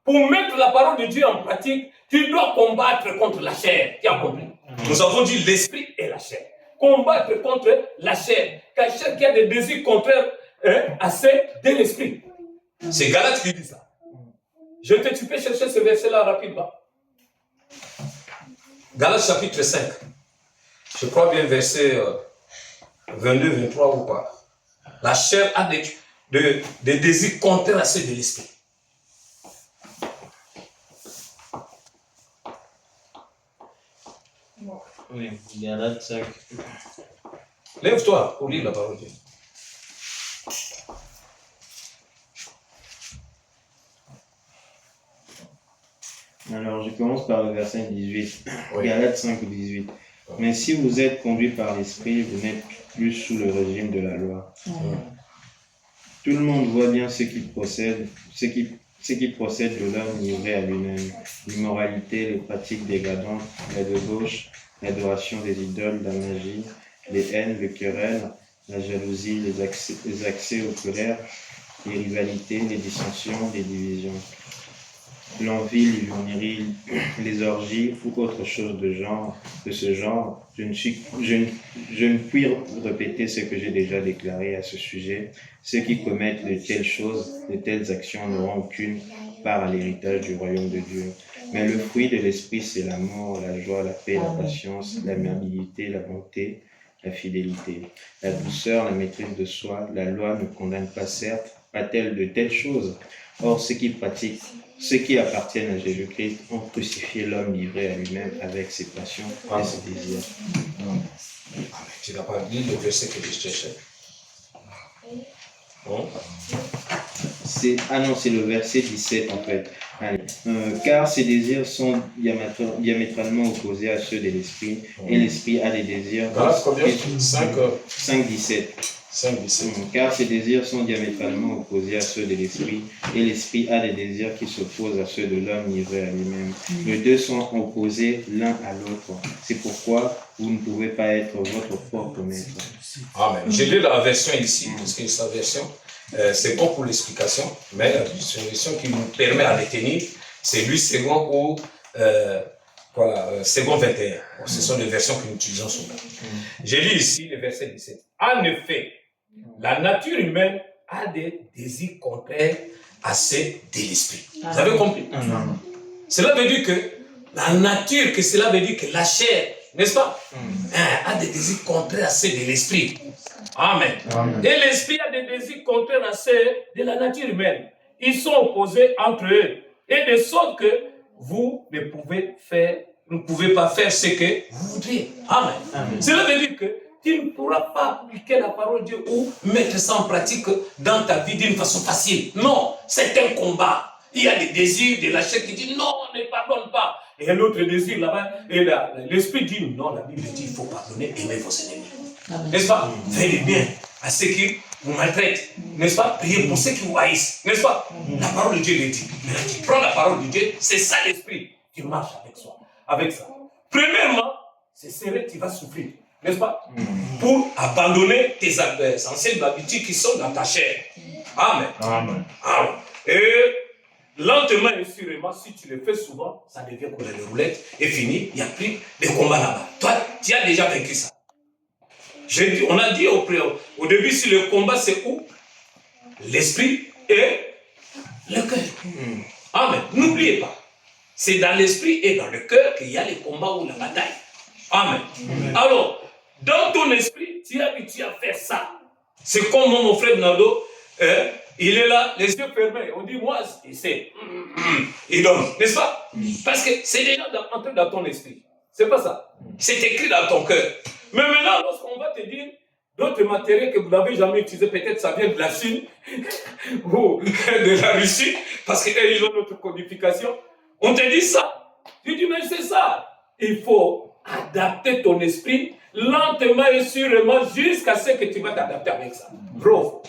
Pour mettre la parole de Dieu en pratique, tu dois combattre contre la chair. Tu as compris? Nous avons dit l'esprit et la chair. Combattre contre la chair. Car la chair qui a des désirs contraires à ceux de l'esprit. C'est Galates qui dit ça. Tu peux chercher ce verset-là rapidement. Galates chapitre 5. Je crois bien verset 22, 23 ou pas. La chair a des désirs contraires à ceux de l'esprit. Oui, Galates 5. Lève-toi pour lire la parole de Dieu. Alors, je commence par le verset 18. Oui. Galates 5 ou 18. Mais si vous êtes conduits par l'esprit, vous n'êtes plus sous le régime de la loi. Tout le monde voit bien ce qui procède de l'homme livré à lui-même. L'immoralité, les pratiques dégradantes, la débauche, l'adoration des idoles, la magie, les haines, les querelles, la jalousie, les accès aux colères, les rivalités, les dissensions, les divisions, l'envie, l'ivrognerie, les orgies ou autre chose de ce genre. Je ne puis répéter ce que j'ai déjà déclaré à ce sujet. Ceux qui commettent de telles choses, de telles actions n'auront aucune part à l'héritage du royaume de Dieu. Mais le fruit de l'esprit, c'est l'amour, la joie, la paix, la patience, l'amabilité, la bonté, la fidélité, la douceur, la maîtrise de soi. La loi ne condamne pas, certes, pas-elle de telles choses. Or, ceux qui appartiennent à Jésus-Christ ont crucifié l'homme livré à lui-même avec ses passions et ses désirs. Tu n'as pas dit le verset que je cherchais. Bon. C'est le verset 17 en fait. Allez. Car ces désirs sont diamétralement opposés à ceux de l'esprit, et l'esprit a des désirs. Combien 5, 17. 5, 17. Car ces désirs sont diamétralement opposés à ceux de l'esprit, et l'esprit a des désirs qui s'opposent à ceux de l'homme livré à lui-même. Les deux sont opposés l'un à l'autre. C'est pourquoi vous ne pouvez pas être votre propre maître. Amen. J'ai lu la version ici, parce que sa version, c'est bon pour l'explication, mais la version qui nous permet à retenir, c'est lui second ou second 21. Bon, ce sont les versions que nous utilisons souvent. J'ai lu ici le verset 17. En effet, la nature humaine a des désirs contraires à ceux de l'esprit. Vous avez compris? Cela veut dire que la nature, cela veut dire que la chair, n'est-ce pas? A des désirs contraires à ceux de l'esprit. Amen. Et l'esprit a des désirs contraires à ceux de la nature humaine. Ils sont opposés entre eux. Et de sorte que vous ne pouvez pas faire ce que vous voudrez. Amen. Cela veut dire que tu ne pourras pas appliquer la parole de Dieu ou mettre ça en pratique dans ta vie d'une façon facile. Non, c'est un combat. Il y a des désirs de la chair qui dit non, ne pardonne pas. Et l'autre désir là-bas, et l'esprit dit non, la Bible dit il faut pardonner, aimer vos ennemis. N'est-ce pas? Faites bien à ceux qui vous maltraitent. N'est-ce pas? Priez pour ceux qui vous haïssent. N'est-ce pas? La parole de Dieu le dit. Mais là, tu prends la parole de Dieu, c'est ça l'esprit. Tu marches avec ça. Premièrement, c'est serré, tu vas souffrir. N'est-ce pas? Pour abandonner tes anciennes habitudes qui sont dans ta chair. Amen. Et lentement et sûrement, si tu le fais souvent, ça devient comme les roulettes et fini, il n'y a plus de combat là-bas. Toi, tu as déjà vaincu ça. On a dit au début, si le combat c'est où? L'esprit et le cœur. Amen. N'oubliez pas. C'est dans l'esprit et dans le cœur qu'il y a les combats ou la bataille. Amen. Alors, dans ton esprit, tu es habitué à faire ça. C'est comme mon frère Nado, il est là, les yeux fermés. On dit, moi, il sait. Il donne, n'est-ce pas? Parce que c'est déjà entré dans ton esprit. C'est pas ça. C'est écrit dans ton cœur. Mais maintenant, lorsqu'on va te dire d'autres matériels que vous n'avez jamais utilisés, peut-être ça vient de la Chine ou de la Russie, parce qu'ils ont notre codification. On te dit ça. Tu dis, mais c'est ça. Il faut adapter ton esprit lentement et sûrement jusqu'à ce que tu vas t'adapter avec ça. Bro.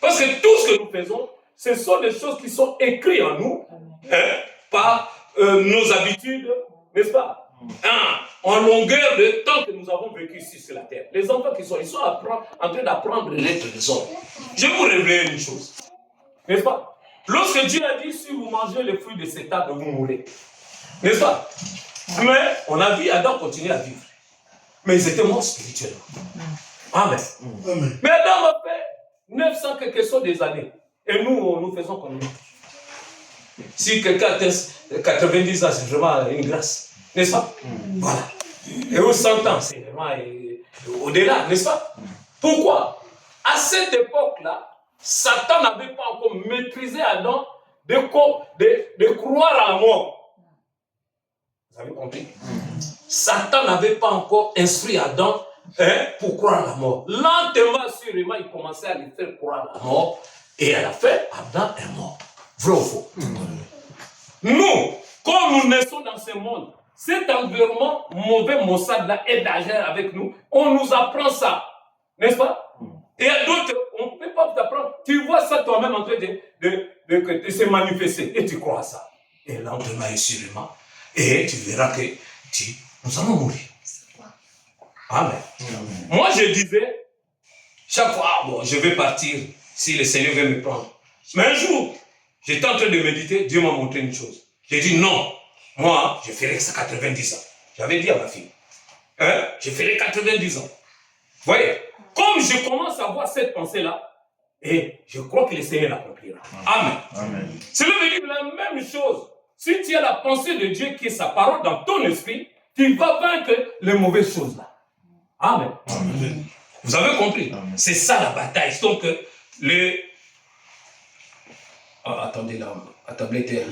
Parce que tout ce que nous faisons, ce sont des choses qui sont écrites en nous par nos habitudes, n'est-ce pas? En longueur de temps que nous avons vécu ici sur la terre. Les enfants ils sont en train d'apprendre les lettres des hommes. Je vais vous révéler une chose. N'est-ce pas? Lorsque Dieu a dit, si vous mangez les fruits de cet arbre, vous mourrez. N'est-ce pas? Mais on a vu Adam continuer à vivre. Mais ils étaient morts spirituellement. Amen. Mais Adam a fait 900 quelque chose des années. Et nous faisons comme nous. Si quelqu'un a 90 ans, c'est vraiment une grâce. N'est-ce pas? Voilà. Et aux 100 ans, c'est vraiment au-delà, n'est-ce pas? Pourquoi? À cette époque-là, Satan n'avait pas encore maîtrisé Adam de croire à la mort. Vous avez compris? Satan n'avait pas encore instruit Adam pour croire à la mort. Lentement, sûrement, il commençait à lui faire croire à la mort. Et à la fin, Adam est mort. Vrai ou faux? Nous, comme nous naissons dans ce monde, cet environnement mauvais, maussade-là est d'agir avec nous. On nous apprend ça. N'est-ce pas? Et à d'autres, on ne peut pas t'apprendre. Tu vois ça toi-même en train de se manifester. Et tu crois à ça. Et lentement et sûrement. Et tu verras que nous allons mourir. Amen. Moi, je disais, chaque fois, bon, je vais partir si le Seigneur veut me prendre. Mais un jour, j'étais en train de méditer, Dieu m'a montré une chose. J'ai dit non, moi, je ferai ça 90 ans. J'avais dit à ma fille, je ferai 90 ans. Vous voyez, comme je commence à avoir cette pensée-là, et je crois que le Seigneur l'accomplira. Amen. Amen. Cela veut dire la même chose. Si tu as la pensée de Dieu qui est sa parole dans ton esprit, tu vas vaincre les mauvaises choses là. Amen. Amen. Vous avez compris? C'est ça la bataille. Donc, attendez, la tablette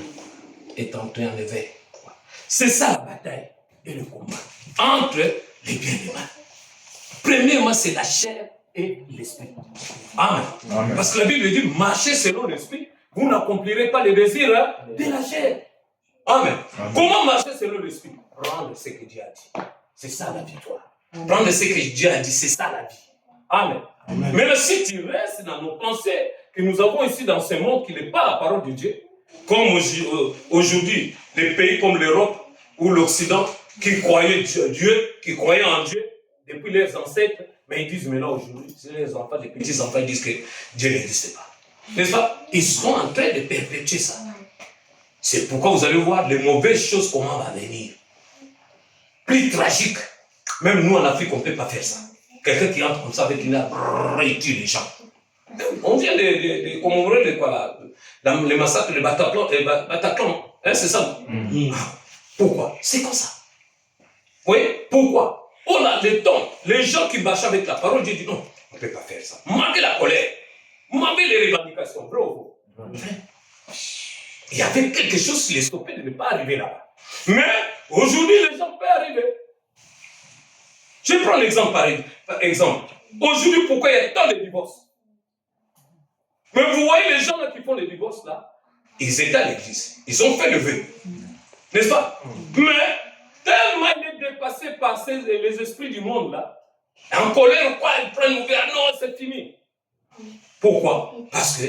est entrée en éveil. C'est ça la bataille et le combat entre les biens et les mal. Premièrement, c'est la chair et l'esprit. Amen. Amen. Parce que la Bible dit, marchez selon l'esprit, vous n'accomplirez pas les désirs de la chair. Amen. Amen. Comment marcher selon l'esprit? Prendre ce que Dieu a dit. C'est ça la victoire. Prendre ce que Dieu a dit, c'est ça la vie. Amen. Amen. Mais si tu restes dans nos pensées que nous avons ici dans ce monde qui n'est pas la parole de Dieu, comme aujourd'hui, les pays comme l'Europe ou l'Occident qui croyaient Dieu, qui croyaient en Dieu depuis leurs ancêtres, mais ils disent maintenant aujourd'hui, les enfants, les petits-enfants disent que Dieu n'existe pas. N'est-ce pas? Ils sont en train de perpétuer ça. C'est pourquoi vous allez voir les mauvaises choses comment va venir. Plus tragique. Même nous en Afrique, on ne peut pas faire ça. Quelqu'un qui entre comme ça avec une arme, il tue les gens. On vient de commémorer les massacres de Bataclan. Hein, c'est ça. Pourquoi? C'est comme ça. Oui, pourquoi? Oh là, les gens qui marchent avec la parole, Dieu dit non, on ne peut pas faire ça. Malgré la colère, malgré les revendications, bro. Il y avait quelque chose qui les stoppait de ne pas arriver là-bas. Mais aujourd'hui, les gens peuvent arriver. Je prends l'exemple par exemple. Aujourd'hui, pourquoi il y a tant de divorces? Mais vous voyez les gens là qui font les divorces là, ils étaient à l'église. Ils ont fait le vœu. N'est-ce pas? Mais tellement il est dépassé par les esprits du monde là, en colère, quoi, ils prennent le verre, non, c'est fini. Pourquoi? Parce que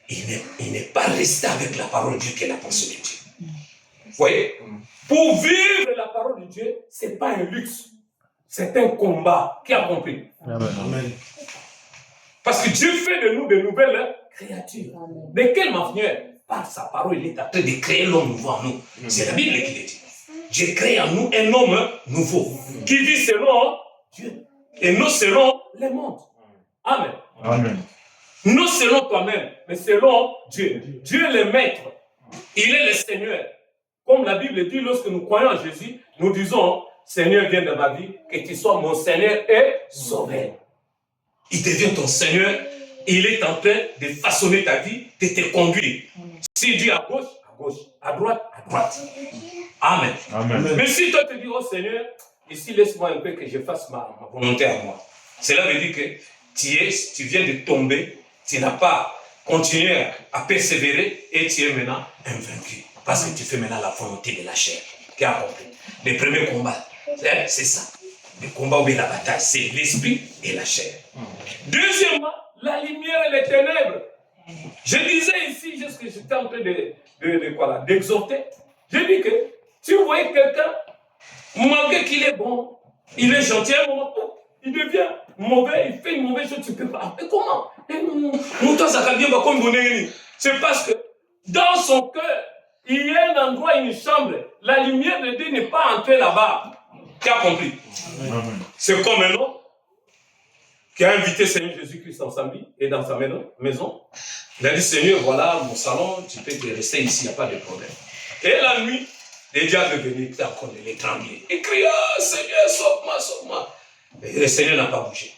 il n'est pas resté avec la parole de Dieu qui est la pensée de Dieu. Vous voyez? Pour vivre la parole de Dieu, ce n'est pas un luxe. C'est un combat. Qui a compris? Amen. Parce que Dieu fait de nous de nouvelles créatures. De quelle manière? Par sa parole, il est en train de créer l'homme nouveau en nous. C'est la Bible qui le dit. Dieu crée en nous un homme nouveau. Qui vit selon Dieu. Et non selon les mondes. Amen. Amen. Non selon toi-même, mais selon Dieu. Dieu est le maître. Il est le Seigneur. Comme la Bible dit, lorsque nous croyons en Jésus, nous disons, Seigneur, viens dans ma vie, que tu sois mon Seigneur et sauveur. Il devient ton Seigneur, il est en train de façonner ta vie, de te conduire. S'il dit à gauche, à droite, à droite. Amen. Amen. Mais si toi te dis, oh Seigneur, ici laisse-moi un peu que je fasse ma volonté à moi. Cela veut dire que tu viens de tomber, tu n'as pas continué à persévérer et tu es maintenant invaincu. Parce que tu fais maintenant la volonté de la chair. Qui a compris? Le premier combat, c'est ça. Le combat ou la bataille, c'est l'esprit et la chair. Deuxièmement, la lumière et les ténèbres. Je disais ici, j'étais en train d'exhorter. Je dis que si vous voyez quelqu'un, malgré qu'il est bon, il est gentil, à un moment, il devient mauvais, il fait une mauvaise chose, tu ne peux pas. Mais comment? C'est parce que Dans son cœur, il y a un endroit, une chambre. La lumière de Dieu n'est pas entrée là-bas. Tu as compris? C'est comme un homme qui a invité Seigneur Jésus-Christ dans sa vie et dans sa maison. Il a dit, Seigneur, voilà mon salon, tu peux te rester ici, il n'y a pas de problème. Et la nuit, les diables venaient, il était en train de l'étrangler. Il criait, oh, Seigneur, sauve-moi, sauve-moi. Et le Seigneur n'a pas bougé.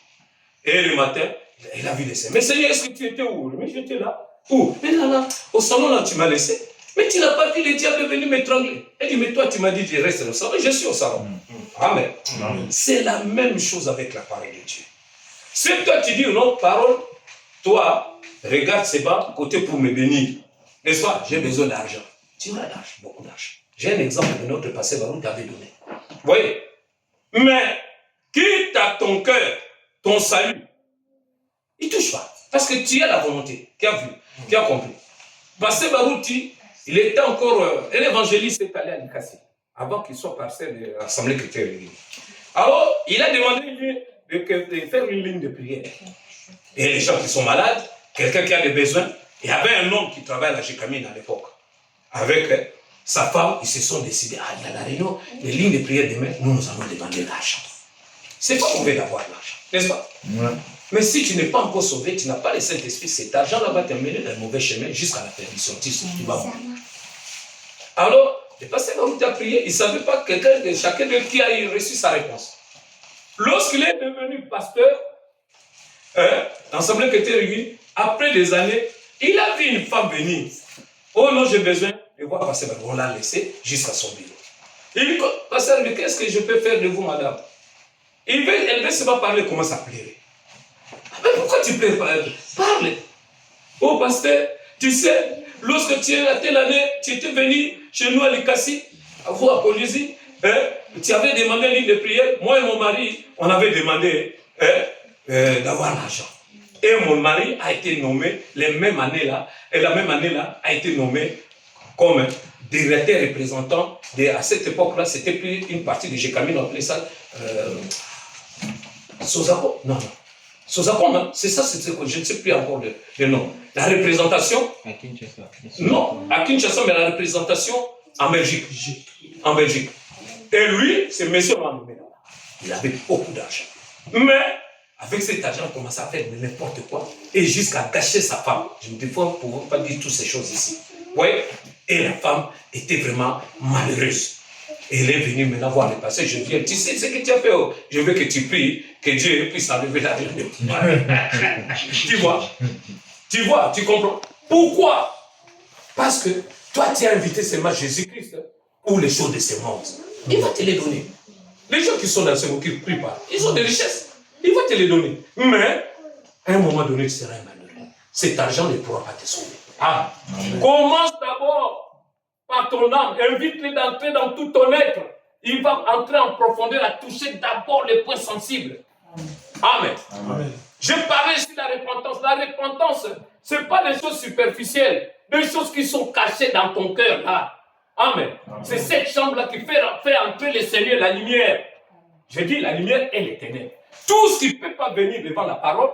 Et le matin, il a vu les Seigneurs. Mais Seigneur, est-ce que tu étais où? Mais j'étais là. Où? Mais là, au salon, là, tu m'as laissé. Mais tu n'as pas vu les diables venir m'étrangler. Elle dit, mais toi, tu m'as dit, tu restes au salon. Je suis au salon. Amen. C'est la même chose avec la parole de Dieu. Si toi, tu dis une autre parole, toi, regarde ces bas côté pour me bénir. N'est-ce pas? J'ai besoin d'argent. Tu auras d'argent, beaucoup d'argent. J'ai un exemple de notre passé Baron t'avait donné. Vous voyez? Mais, quitte à ton cœur, ton salut, il ne touche pas. Parce que tu as la volonté. Qui a vu? Qui a compris? Passé Barouti, il était encore. Un évangéliste est allé à Nikassi, avant qu'il soit pasteur de l'Assemblée chrétienne. Alors, il a demandé de faire une ligne de prière. Et les gens qui sont malades, quelqu'un qui a des besoins, il y avait un homme qui travaillait à la Gécamine à l'époque. Avec sa femme, ils se sont décidés, il y a la réunion, les lignes de prière demain, nous allons demander l'argent. C'est pas mauvais d'avoir l'argent, n'est-ce pas? Mais si tu n'es pas encore sauvé, tu n'as pas le Saint-Esprit, cet argent-là va t'emmener dans le mauvais chemin jusqu'à la perdition. Tu vas mourir. Alors, le pasteur a prié, il ne savait pas que chacun d'eux qui a reçu sa réponse. Lorsqu'il est devenu pasteur, l'Assemblée chrétienne réunie, après des années, il a vu une femme venir. Oh non, j'ai besoin de voir passer. On l'a laissé jusqu'à son bureau. Il dit, pasteur, mais qu'est-ce que je peux faire de vous, madame? Elle veut seulement parler, comment ça plairait. Mais pourquoi tu pleures pas? Parle. Oh, pasteur, tu sais, lorsque tu es à telle année, tu étais venu chez nous à Likassi, à vous à Polynésie, tu avais demandé une ligne de prière. Moi et mon mari, on avait demandé d'avoir l'argent. Et mon mari a été nommé les mêmes années-là, et la même année-là a été nommé comme directeur représentant. À cette époque-là, c'était plus une partie de Gécamine, on appelait ça Sozako. Non. Sozako, non. C'est ça, je ne sais plus encore le nom. La représentation. À Kinshasa. Non, à Kinshasa, mais la représentation en Belgique. En Belgique. Et lui, ce monsieur m'a nommé là. Il avait beaucoup d'argent. Mais, avec cet argent, il commençait à faire n'importe quoi. Et jusqu'à gâcher sa femme. Je ne pouvais pas dire toutes ces choses ici. Vous voyez? Et la femme était vraiment malheureuse. Et elle est venue maintenant voir le passé. Je viens, tu sais ce que tu as fait? Oh. Je veux que tu pries, que Dieu puisse enlever la vie. Tu vois, tu comprends? Pourquoi? Parce que toi, tu as invité seulement Jésus-Christ ou les choses de ce monde. Il va te les donner. Les gens qui sont dans ce monde, qui ne prient pas, ils ont des richesses. Il va te les donner. Mais, à un moment donné, tu seras malheureux. Cet argent ne pourra pas te sauver. Ah. Commence d'abord par ton âme. Invite-les d'entrer dans tout ton être. Il va entrer en profondeur à toucher d'abord les points sensibles. Amen. Amen. Je parlais ici de la repentance. La repentance, ce n'est pas des choses superficielles, des choses qui sont cachées dans ton cœur là. Amen. C'est cette chambre-là qui fait entrer le Seigneur, la lumière. Je dis la lumière et les ténèbres. Tout ce qui ne peut pas venir devant la parole,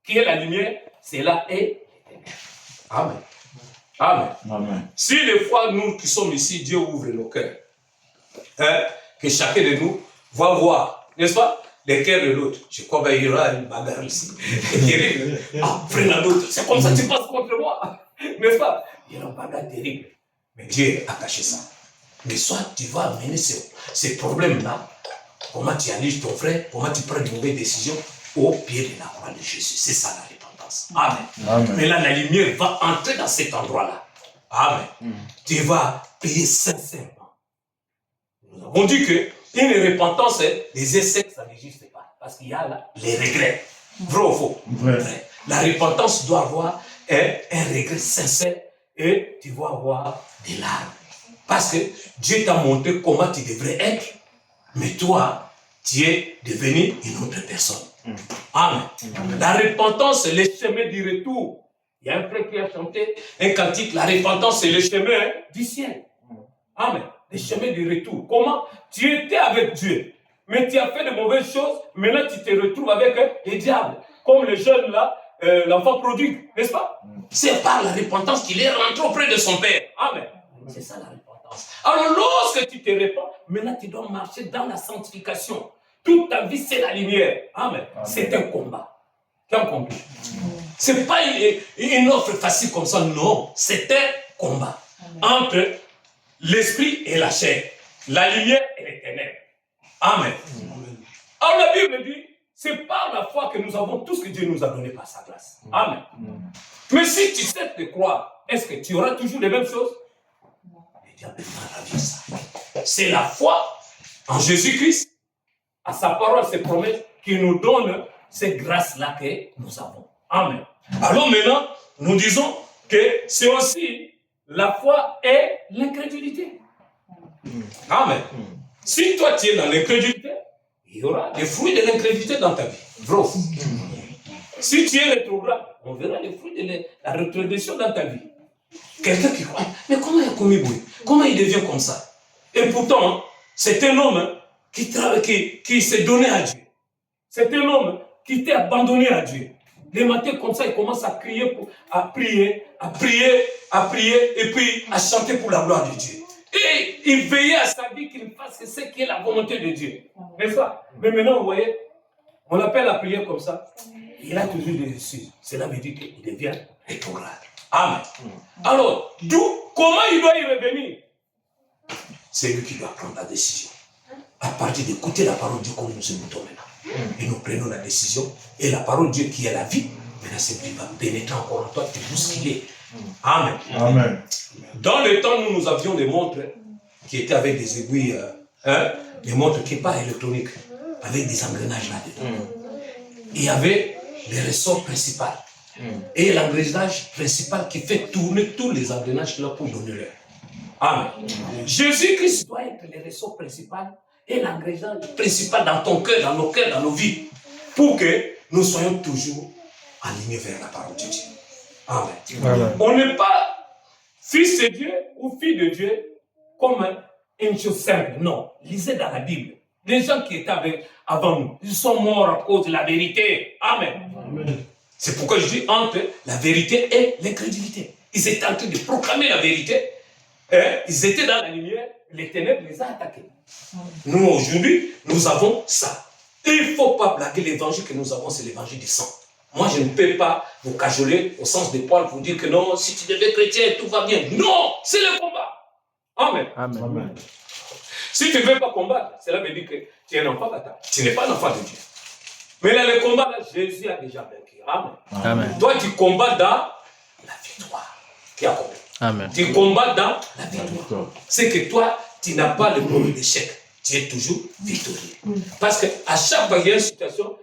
qui est la lumière, c'est là et les ténèbres. Amen. Amen. Amen. Si des fois, nous qui sommes ici, Dieu ouvre nos cœurs, que chacun de nous va voir, n'est-ce pas, les cœurs de l'autre. Je crois qu'il y aura une bagarre ici. Terrible. Après la nôtre, c'est comme ça que tu passes contre moi. N'est-ce pas? Il y a une bagarre terrible. Mais Dieu a caché ça. Mais soit tu vas amener ces problèmes-là, comment tu analyses ton frère, comment tu prends de mauvaises décisions au pied de la croix de Jésus. C'est ça la repentance. Amen. Amen. Mais là, la lumière va entrer dans cet endroit-là. Amen. Tu vas payer sincèrement. Nous avons dit qu'une repentance, les essais, ça n'existe pas. Parce qu'il y a là, les regrets. Vrai ou faux? Vrai. La repentance doit avoir un regret sincère et tu vas avoir des larmes. Parce que Dieu t'a montré comment tu devrais être. Mais toi, tu es devenu une autre personne. Amen. La repentance, c'est le chemin du retour. Il y a un frère qui a chanté un cantique. La repentance, c'est le chemin du ciel. Amen. Le chemin du retour. Comment? Tu étais avec Dieu, mais tu as fait de mauvaises choses. Maintenant, tu te retrouves avec les diables. Comme le jeune là, l'enfant prodigue, n'est-ce pas? C'est par la repentance qu'il est rentré auprès de son Père. Amen. C'est ça la repentance. Alors lorsque tu te répands, maintenant tu dois marcher dans la sanctification. Toute ta vie, c'est la lumière. Amen. C'est un combat. Tu as compris? Ce n'est pas une offre facile comme ça, non. C'est un combat entre l'esprit et la chair, la lumière et les ténèbres. Amen. Alors la Bible dit, c'est par la foi que nous avons tout ce que Dieu nous a donné par sa grâce. Amen. Mais si tu sais te croire, est-ce que tu auras toujours les mêmes choses? Le diable va ravir ça. C'est la foi en Jésus-Christ, à sa parole, ses promesses, qui nous donne cette grâce-là que nous avons. Amen. Alors maintenant, nous disons que c'est aussi la foi et l'incrédulité. Amen. Si toi tu es dans l'incrédulité, il y aura des fruits de l'incrédulité dans ta vie. Vrai. Si tu es rétrograde, on verra les fruits de la rétrogression dans ta vie. Quelqu'un qui croit, mais comment il a commis bruit? Comment il devient comme ça? Et pourtant, c'est un homme qui s'est donné à Dieu. C'est un homme qui t'est abandonné à Dieu. Les matins comme ça, il commence à crier, à prier, et puis à chanter pour la gloire de Dieu. Et il veillait à sa vie qu'il fasse ce qui est la volonté de Dieu. N'est-ce pas? Mais maintenant, vous voyez, on appelle la prière comme ça. Il a toujours des excuses. Cela veut dire qu'il devient rétrograde. Amen. Alors, comment il doit y revenir? C'est lui qui doit prendre la décision. À partir d'écouter la parole de Dieu comme nous écoutons maintenant. Et nous prenons la décision. Et la parole de Dieu qui est la vie, maintenant c'est lui qui va pénétrer encore en toi, te bousculer. Amen. Amen. Dans le temps, nous avions des montres qui étaient avec des aiguilles, des montres qui ne sont pas électroniques, avec des engrenages là-dedans. Il y avait les ressorts principaux. Et l'engrenage principal qui fait tourner tous les engrenages là pour donner l'heure. Amen. Jésus-Christ doit être le ressort principal et l'engrenage principal dans ton cœur, dans nos cœurs, dans nos vies, pour que nous soyons toujours alignés vers la parole de Dieu. Amen. Amen. On n'est pas fils de Dieu ou fille de Dieu comme une chose simple. Non. Lisez dans la Bible. Les gens qui étaient avant nous, ils sont morts à cause de la vérité. Amen. Amen. C'est pourquoi je dis entre la vérité et l'incrédulité. Ils étaient en train de proclamer la vérité. Ils étaient dans la lumière. Les ténèbres les ont attaqués. Nous, aujourd'hui, nous avons ça. Il ne faut pas blaguer l'évangile que nous avons, c'est l'évangile du sang. Moi, je ne peux pas vous cajoler au sens des poils, vous dire que non, si tu deviens chrétien, tout va bien. Non, c'est le combat. Amen. Amen. Amen. Si tu ne veux pas combattre, cela veut dire que tu es un enfant bâtard. Tu n'es pas un enfant de Dieu. Mais là, le combat, là, Jésus a déjà vaincu. Amen. Amen. Toi, tu combats dans la victoire. Qui a compris? Amen. Tu combats dans la victoire. C'est que toi, tu n'as pas le problème d'échec. Tu es toujours victorieux. Parce qu'à chaque fois qu'il y a une situation,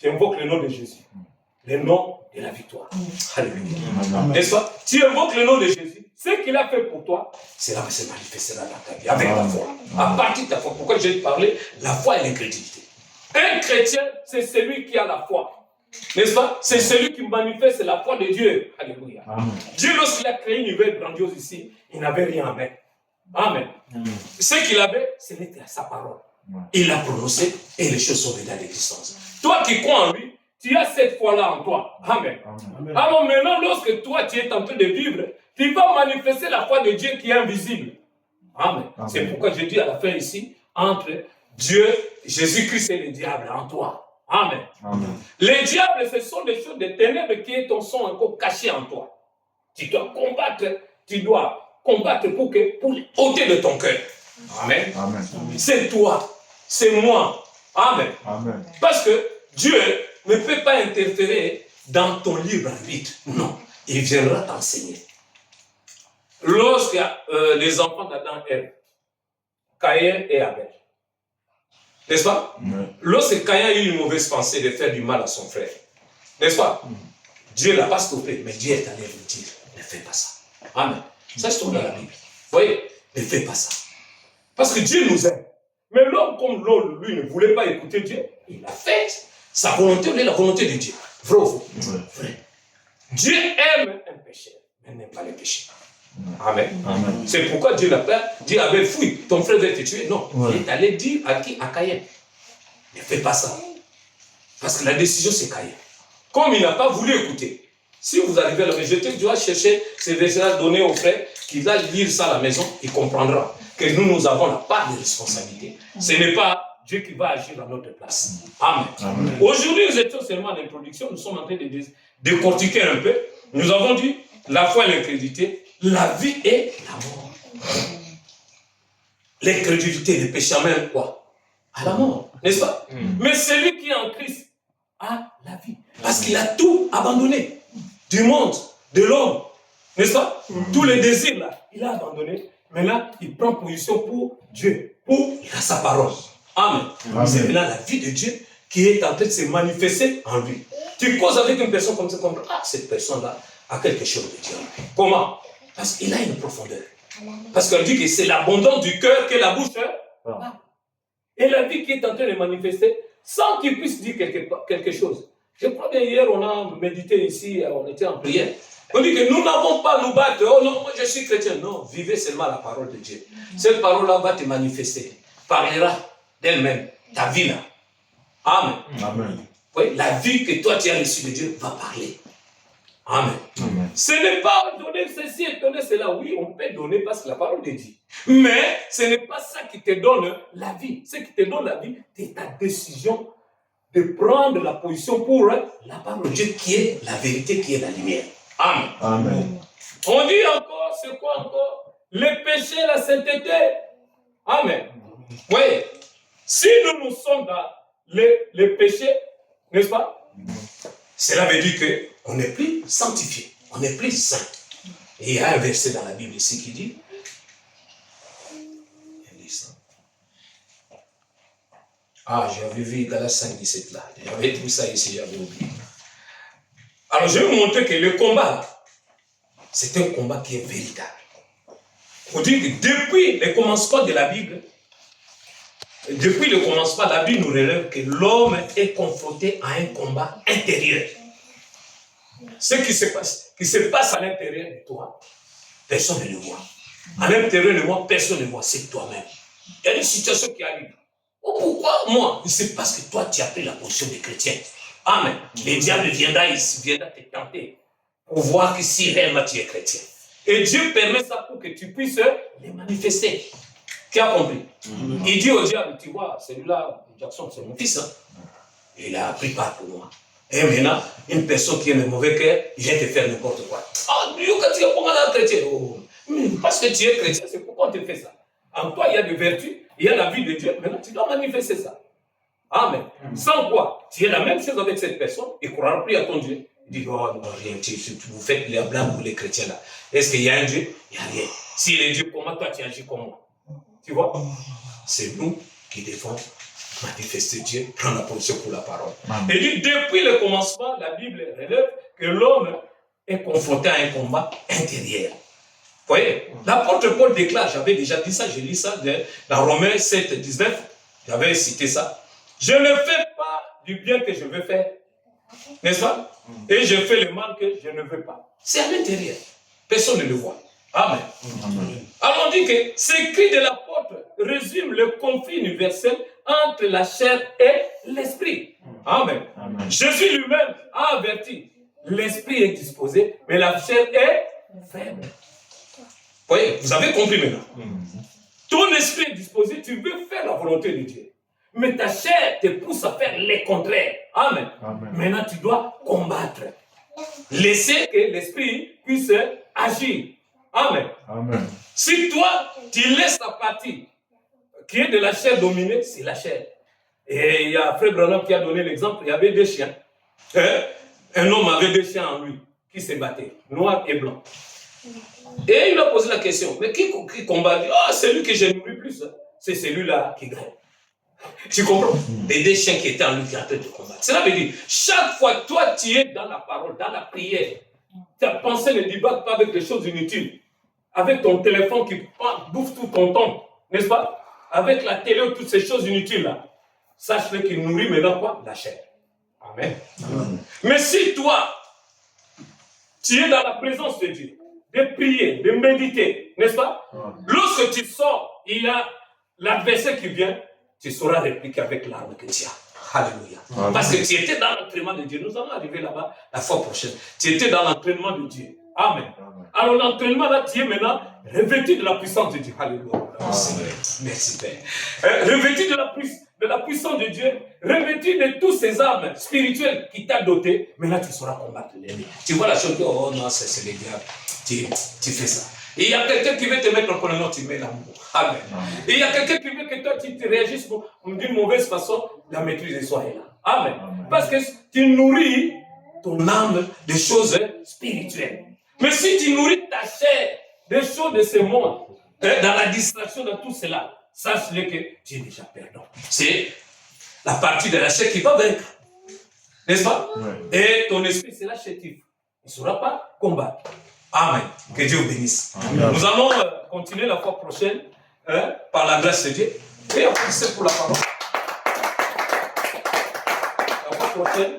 tu invoques le nom de Jésus. Le nom de la victoire. Alléluia. N'est-ce pas? Tu invoques le nom de Jésus. Ce qu'il a fait pour toi, c'est là que se manifestera dans ta vie. Avec la foi. À partir de ta foi. Pourquoi j'ai parlé? La foi et l'incrédulité. Un chrétien, c'est celui qui a la foi. N'est-ce pas? C'est celui qui manifeste la foi de Dieu. Alléluia. Amen. Dieu, lorsqu'il a créé une nouvelle grandiose ici, il n'avait rien à mettre. Amen. Amen. Ce qu'il avait, c'était sa parole. Il l'a prononcé et les choses sont venues à l'existence. Toi qui crois en lui, tu as cette foi-là en toi. Amen. Amen. Alors maintenant, lorsque toi tu es en train de vivre, tu vas manifester la foi de Dieu qui est invisible. Amen. Amen. C'est pourquoi je dis à la fin ici, entre Dieu, Jésus-Christ et le diable en toi. Amen. Amen. Les diables, ce sont des choses de ténèbres qui sont encore cachées en toi. Tu dois combattre pour les ôter de ton cœur. Amen. Amen. C'est toi, c'est moi. Amen. Amen. Parce que Dieu ne peut pas interférer dans ton libre arbitre. Non, il viendra t'enseigner. Lorsque les enfants d'Adam et Ève, Caïn et Abel, n'est-ce pas? Lorsque Caïn a eu une mauvaise pensée de faire du mal à son frère, n'est-ce pas? Dieu ne l'a pas stoppé, mais Dieu est allé lui dire, ne fais pas ça. Amen. Ça se trouve dans la Bible. Vous voyez? Ne fais pas ça. Parce que Dieu nous aime. Mais l'homme, comme l'homme, lui, ne voulait pas écouter Dieu, il a fait sa volonté, la volonté de Dieu. Vrai ou faux? Vrai. Dieu aime un pécheur, mais n'aime pas les péchés. Amen. Amen. C'est pourquoi Dieu n'a pas dit à Abel, fouille, ton frère va te tuer. Non, il est allé dire à qui? À Caïn. Ne fais pas ça. Parce que la décision, c'est Caïn. Comme il n'a pas voulu écouter, Si vous arrivez à la maison, tu dois chercher ces versets, donner aux frères, qu'il va lire ça à la maison, il comprendra que nous avons la part de responsabilité. Ce n'est pas Dieu qui va agir à notre place. Amen. Amen. Aujourd'hui, nous étions seulement en introduction, nous sommes en train de décortiquer un peu. Nous avons dit la foi et l'incrédulité, la vie et la mort. L'incrédulité, le péché amène quoi? À la mort, n'est-ce pas? Mais celui qui est en Christ a la vie. Parce qu'il a tout abandonné. Du monde, de l'homme, n'est-ce pas? Tous les désirs là, il a abandonné. Maintenant, il prend position pour Dieu, pour sa parole. Amen. C'est maintenant la vie de Dieu qui est en train de se manifester en lui. Tu causes avec une personne comme ça, comme cette personne-là a quelque chose de Dieu. Comment? Parce qu'il a une profondeur. Parce qu'on dit que c'est l'abondance du cœur que la bouche parle. Et la vie qui est en train de manifester sans qu'il puisse dire quelque chose. Je crois bien hier, on a médité ici, on était en prière. On dit que nous n'avons pas à nous battre. Oh non, moi je suis chrétien. Non, vivez seulement la parole de Dieu. Cette parole-là va te manifester. Parlera d'elle-même. Ta vie là. Amen. Amen. Oui, la vie que toi tu as reçue de Dieu va parler. Amen. Amen. Ce n'est pas donner ceci et donner cela. Oui, on peut donner parce que la parole de Dieu. Mais ce n'est pas ça qui te donne la vie. Ce qui te donne la vie, c'est ta décision de prendre la position pour la parole de Dieu qui est la vérité, qui est la lumière. Amen. Amen. On dit encore, c'est quoi encore? Le péché, la sainteté. Amen. Oui. Si nous sommes dans le péché, n'est-ce pas? Cela veut dire qu'on n'est plus sanctifié, on n'est plus saint. Et il y a un verset dans la Bible ici qui dit, j'avais vu Galates 5, 17 là. J'avais trouvé ça ici, j'avais oublié. Alors je vais vous montrer que le combat, c'est un combat qui est véritable. On dit que depuis le commencement de la Bible, la Bible nous relève que l'homme est confronté à un combat intérieur. Ce qui se passe à l'intérieur de toi, personne ne le voit. À l'intérieur de moi, personne ne le voit, c'est toi-même. Il y a des situations qui arrivent. Oh, pourquoi moi? C'est parce que toi, tu as pris la position de chrétien. Amen. Le diable viendra te tenter pour voir que si réellement tu es chrétien. Et Dieu permet ça pour que tu puisses les manifester. Tu as compris? Il dit au diable, tu vois, celui-là, Jackson, c'est mon fils. Hein? Il a pris part pour moi. Et maintenant, une personne qui a un mauvais cœur, il vient te faire n'importe quoi. Dieu, quand tu es pour moi chrétien, parce que tu es chrétien, c'est pourquoi on te fait ça. En toi, il y a des vertus, il y a la vie de Dieu. Maintenant, tu dois manifester ça. Amen. Sans quoi, tu es la même chose avec cette personne, il ne croira plus à ton Dieu. Il dit, oh non, rien, vous faites les blancs pour les chrétiens là. Est-ce qu'il y a un Dieu? Il n'y a rien. S'il est Dieu, comment toi tu agis comme moi? Tu vois? C'est nous qui devons manifester Dieu, prendre la position pour la parole. Et dit, depuis le commencement, la Bible relève que l'homme est confronté à un combat intérieur. Vous voyez? L'apôtre Paul déclare, j'avais déjà dit ça, j'ai lu ça dans Romains 7, 19, j'avais cité ça. Je ne fais pas du bien que je veux faire, n'est-ce pas? Et je fais le mal que je ne veux pas. C'est à l'intérieur. Personne ne le voit. Amen. Alors on dit que ces cris de l'apôtre résument le conflit universel entre la chair et l'esprit. Amen. Jésus lui-même a averti. L'esprit est disposé, mais la chair est faible. Vous voyez, vous avez compris maintenant. Ton esprit est disposé, tu veux faire la volonté de Dieu. Mais ta chair te pousse à faire les contraires. Amen. Maintenant, tu dois combattre. Laisser que l'esprit puisse agir. Amen. Amen. Si toi, tu laisses la partie qui est de la chair dominée, c'est la chair. Et il y a Frère Branham qui a donné l'exemple, il y avait deux chiens. Un homme avait deux chiens en lui qui se battaient, noir et blanc. Et il a posé la question, mais qui combat? Celui que j'ai nourri plus, c'est celui-là qui gagne. Tu comprends? Les deux chiens qui étaient en lui qui étaient en train de combattre. Cela veut dire, chaque fois que toi tu es dans la parole, dans la prière, ta pensée ne divague pas avec des choses inutiles. Avec ton téléphone qui bouffe tout ton temps, n'est-ce pas? Avec la télé ou toutes ces choses inutiles-là. Sache-le qu'il nourrit maintenant quoi? La chair. Amen. Mais si toi, tu es dans la présence de Dieu, de prier, de méditer, n'est-ce pas? Lorsque tu sors, il y a l'adversaire qui vient, tu sauras répliquer avec l'arme que tu as. Alléluia. Amen. Parce que tu étais dans l'entraînement de Dieu. Nous allons arriver là-bas la fois prochaine. Tu étais dans l'entraînement de Dieu. Amen. Alors l'entraînement là, tu es maintenant revêtu de la puissance de Dieu. Alléluia. Merci Père. Revêtu de la puissance de Dieu, revêtu de tous ces armes spirituelles qui t'a doté, maintenant tu sauras combattre l'ennemi. Tu vois la chose, oh non, c'est le diable. Tu fais ça. Et il y a quelqu'un qui veut te mettre en colonne, tu mets l'amour. Amen. Et il y a quelqu'un qui veut que toi tu te réagisses d'une mauvaise façon, la maîtrise de soi est là. Amen. Parce que tu nourris ton âme de choses spirituelles. Mais si tu nourris ta chair des choses de ce monde, dans la distraction de tout cela, sache-le que tu es déjà perdant. C'est la partie de la chair qui va vaincre. N'est-ce pas? Et ton esprit, c'est la chétif. Il ne saura pas combattre. Amen. Que Dieu vous bénisse. Amen. Nous allons continuer la fois prochaine par la grâce de Dieu. Et on va pour la parole. La fois prochaine.